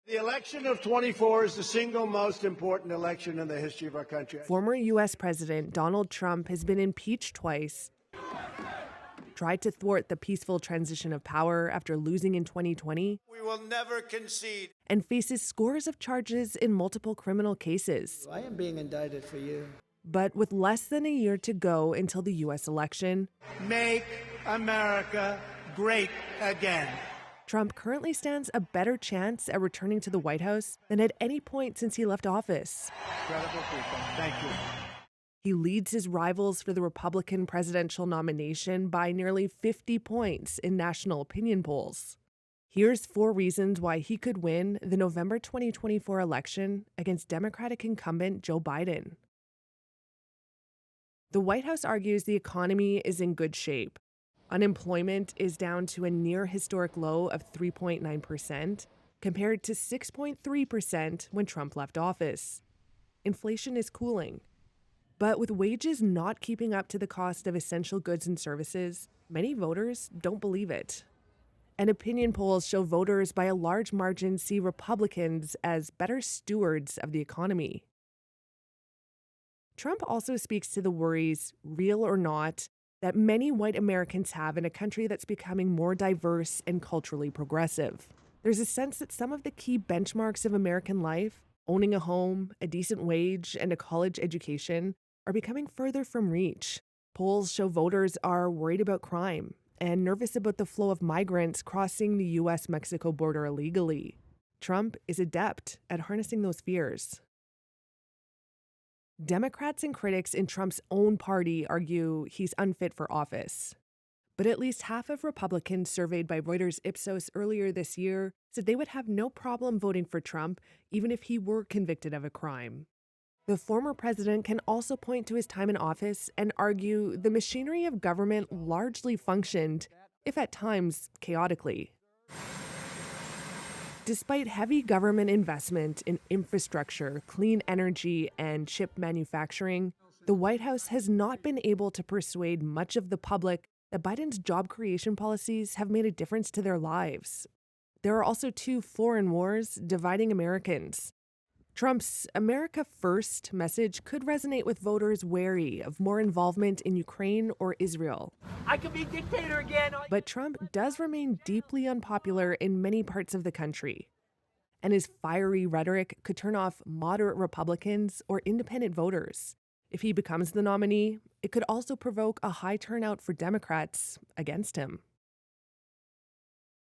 The election of 24 is the single most important election in the history of our country. Former U.S. President Donald Trump has been impeached twice, tried to thwart the peaceful transition of power after losing in 2020. We will never concede. And faces scores of charges in multiple criminal cases. I am being indicted for you. But with less than a year to go until the U.S. election, make America great again. Trump currently stands a better chance at returning to the White House than at any point since he left office. Incredible people. Thank you. He leads his rivals for the Republican presidential nomination by nearly 50 points in national opinion polls. Here's 4 reasons why he could win the November 2024 election against Democratic incumbent Joe Biden. The White House argues the economy is in good shape. Unemployment is down to a near historic low of 3.9%, compared to 6.3% when Trump left office. Inflation is cooling. But with wages not keeping up to the cost of essential goods and services, many voters don't believe it. And opinion polls show voters by a large margin see Republicans as better stewards of the economy. Trump also speaks to the worries, real or not, that many white Americans have in a country that's becoming more diverse and culturally progressive. There's a sense that some of the key benchmarks of American life, owning a home, a decent wage, and a college education, are becoming further from reach. Polls show voters are worried about crime and nervous about the flow of migrants crossing the U.S.-Mexico border illegally. Trump is adept at harnessing those fears. Democrats and critics in Trump's own party argue he's unfit for office. But at least half of Republicans surveyed by Reuters Ipsos earlier this year said they would have no problem voting for Trump even if he were convicted of a crime. The former president can also point to his time in office and argue the machinery of government largely functioned, if at times chaotically. Despite heavy government investment in infrastructure, clean energy, and chip manufacturing, the White House has not been able to persuade much of the public that Biden's job creation policies have made a difference to their lives. There are also 2 foreign wars dividing Americans. Trump's America First message could resonate with voters wary of more involvement in Ukraine or Israel. I could be dictator again. But Trump does remain deeply unpopular in many parts of the country. And his fiery rhetoric could turn off moderate Republicans or independent voters. If he becomes the nominee, it could also provoke a high turnout for Democrats against him.